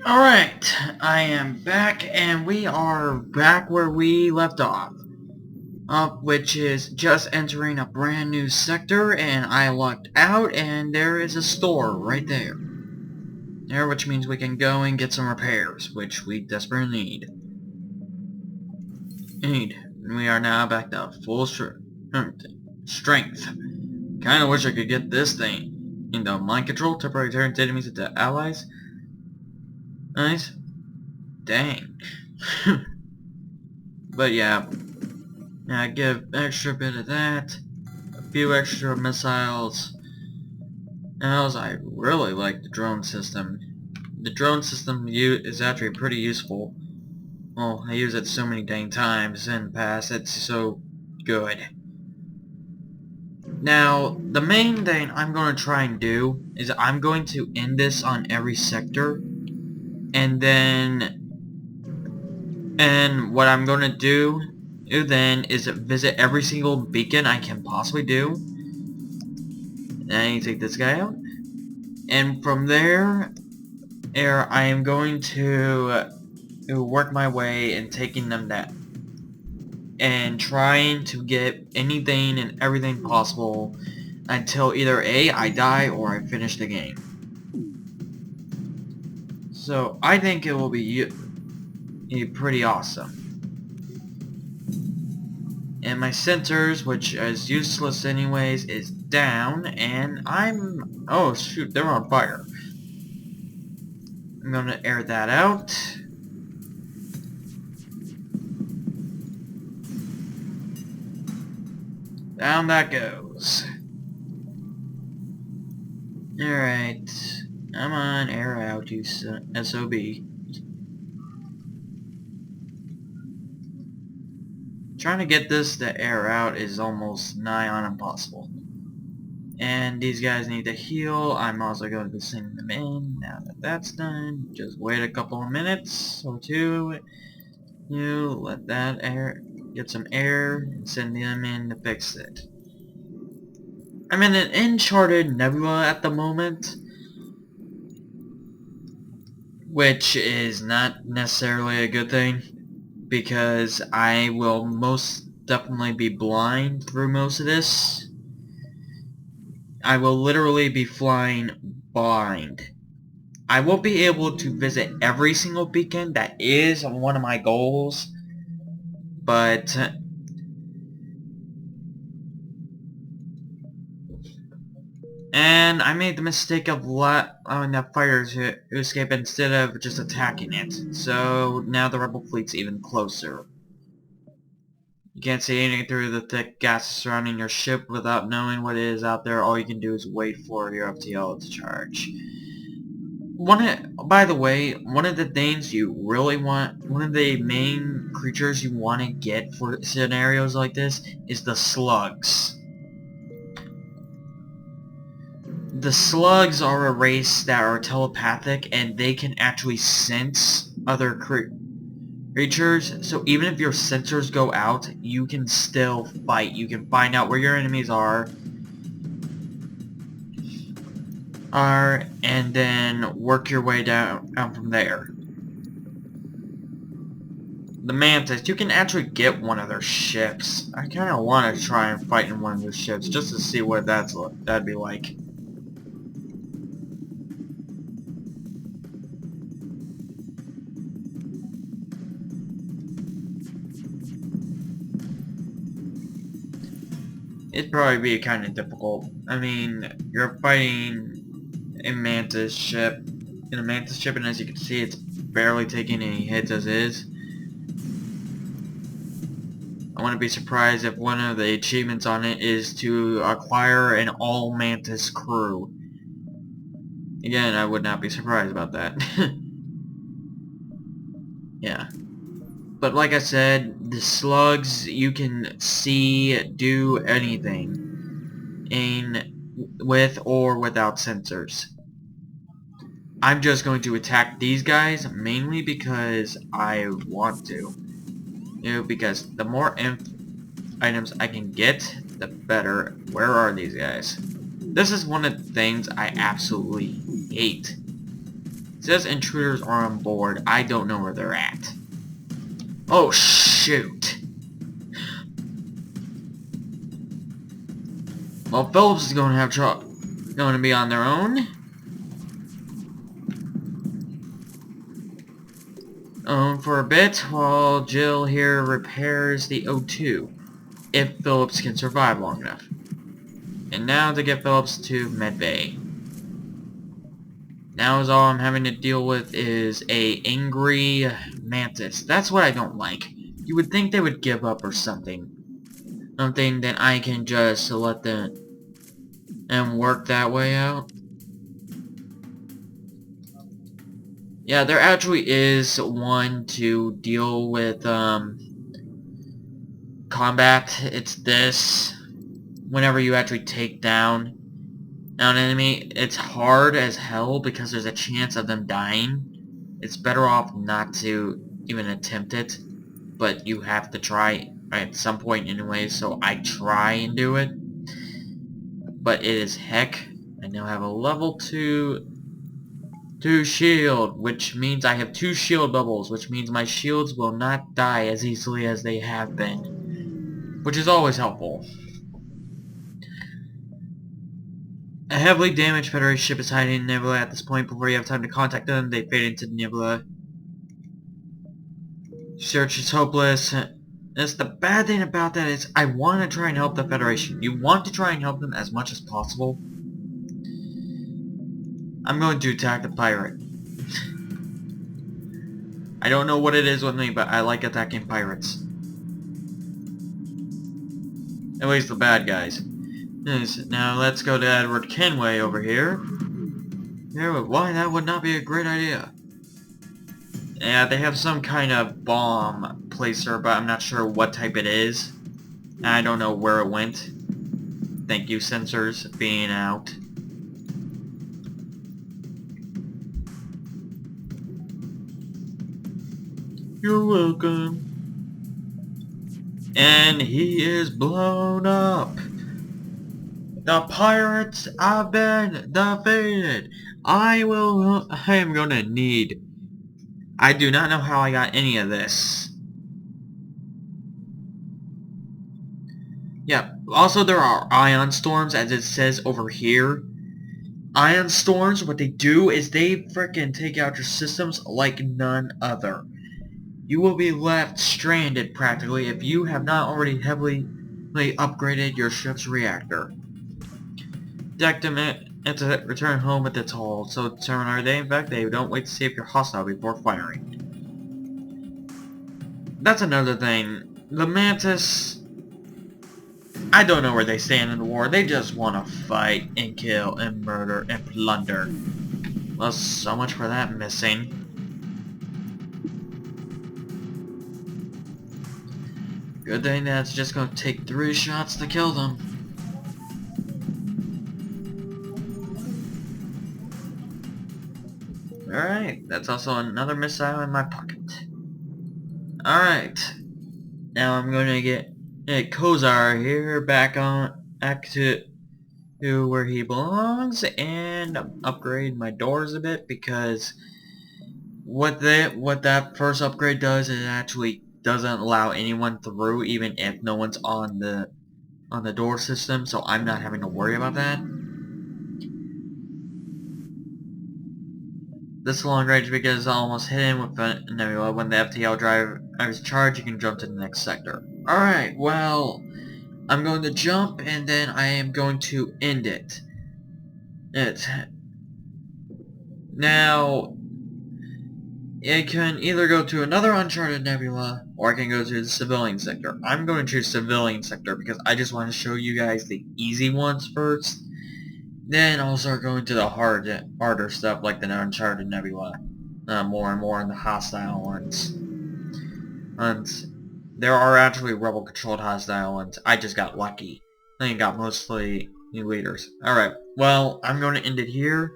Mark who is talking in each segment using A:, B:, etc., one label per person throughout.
A: Alright, I am back, and we are back where we left off. Which is just entering a brand new sector, and I lucked out, and there is a store right there. There, which means we can go and get some repairs, which we desperately need. We are now back to full strength. Kinda wish I could get this thing. Into mind control, temporarily turns enemies into allies. Nice. Dang. But yeah. Now give extra bit of that, a few extra missiles. Else, I really like the drone system. The drone system is actually pretty useful. Well, I use it so many dang times in the past, it's so good. Now, the main thing I'm going to try and do is I'm going to end this on every sector, and what I'm going to do then is visit every single beacon I can possibly do. And you take this guy out. And from there, I am going to work my way in taking them down. And trying to get anything and everything possible until either A, I die, or I finish the game. So, I think it will be pretty awesome. And my sensors, which is useless anyways, is down, and I'm... oh shoot, they're on fire. I'm gonna air that out. Down that goes. Alright. Come on, air out, you SOB. Trying to get this to air out is almost nigh on impossible. And these guys need to heal. I'm also going to be sending them in. Now that that's done, just wait a couple of minutes or two. You let that air get some air and send them in to fix it. I'm in an uncharted nebula at the moment, which is not necessarily a good thing, because I will most definitely be blind through most of this. I will literally be flying blind. I won't be able to visit every single beacon. That is one of my goals, but and I made the mistake of allowing that fighter to escape instead of just attacking it. So now the rebel fleet's even closer. You can't see anything through the thick gas surrounding your ship without knowing what is out there. All you can do is wait for your FTL to charge. By the way, one of the things you really want, one of the main creatures you want to get for scenarios like this is the slugs. The slugs are a race that are telepathic, and they can actually sense other creatures, so even if your sensors go out, you can still fight. You can find out where your enemies are, and then work your way down from there. The Mantis, you can actually get one of their ships. I kind of want to try and fight in one of their ships just to see what that'd be like. It'd probably be kind of difficult. I mean, you're fighting a Mantis ship, and as you can see, it's barely taking any hits as is. I wouldn't be surprised if one of the achievements on it is to acquire an all-Mantis crew. Again, I would not be surprised about that. Yeah. But like I said, the slugs, you can see, do anything with or without sensors. I'm just going to attack these guys mainly because I want to. Because the more items I can get, the better. Where are these guys? This is one of the things I absolutely hate. It says intruders are on board. I don't know where they're at. Oh, shoot. Well, Phillips is going to have trouble. Going to be on their own. For a bit while Jill here repairs the O2. If Phillips can survive long enough. And now to get Phillips to Medbay. Now is all I'm having to deal with is a angry mantis. That's what I don't like. You would think they would give up or something. Something that I can just let them and work that way out. Yeah, there actually is one to deal with combat. It's this. Whenever you actually take down an enemy, it's hard as hell because there's a chance of them dying. It's better off not to even attempt it, but you have to try at some point anyway, so I try and do it. But it is heck. I now have a level 2 shield, which means I have 2 shield bubbles, which means my shields will not die as easily as they have been, which is always helpful. A heavily damaged Federation ship is hiding in Nebula at this point. Before you have time to contact them, they fade into the Nebula. Search is hopeless. That's the bad thing about that is I want to try and help the Federation. You want to try and help them as much as possible. I'm going to attack the pirate. I don't know what it is with me, but I like attacking pirates. At least the bad guys. Now let's go to Edward Kenway over here. Why that would not be a great idea. Yeah, they have some kind of bomb placer, but I'm not sure what type it is. I don't know where it went. Thank you, sensors being out. You're welcome. And he is blown up. The pirates have been defeated. I am gonna need... I do not know how I got any of this. Yeah, also there are ion storms, as it says over here. Ion storms, what they do is they frickin' take out your systems like none other. You will be left stranded, practically, if you have not already heavily upgraded your ship's reactor. Deck them and to return home with its hull, so determine are they in fact they don't wait to see if you're hostile before firing. That's another thing. The Mantis, I don't know where they stand in the war. They just want to fight and kill and murder and plunder. Well, so much for that missing. Good thing that's just going to take 3 shots to kill them. Alright, that's also another missile in my pocket. Alright, now I'm going to get Kozar here back to where he belongs and upgrade my doors a bit, because what that first upgrade does is it actually doesn't allow anyone through even if no one's on the door system, so I'm not having to worry about that. This long range because it's almost hidden with the nebula. When the FTL drive is charged, you can jump to the next sector. Alright, well, I'm going to jump and then I am going to end it. Now, it can either go to another uncharted nebula, or I can go to the civilian sector. I'm going to choose civilian sector because I just want to show you guys the easy ones first. Then I'll start going to the harder stuff like the uncharted nebula. More and more in the hostile ones. And there are actually rebel-controlled hostile ones. I just got lucky. I got mostly new leaders. Alright, well, I'm going to end it here.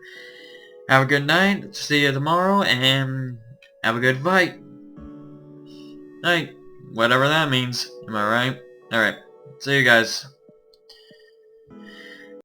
A: Have a good night. See you tomorrow, and have a good fight. Night. Whatever that means. Am I right? Alright. See you guys.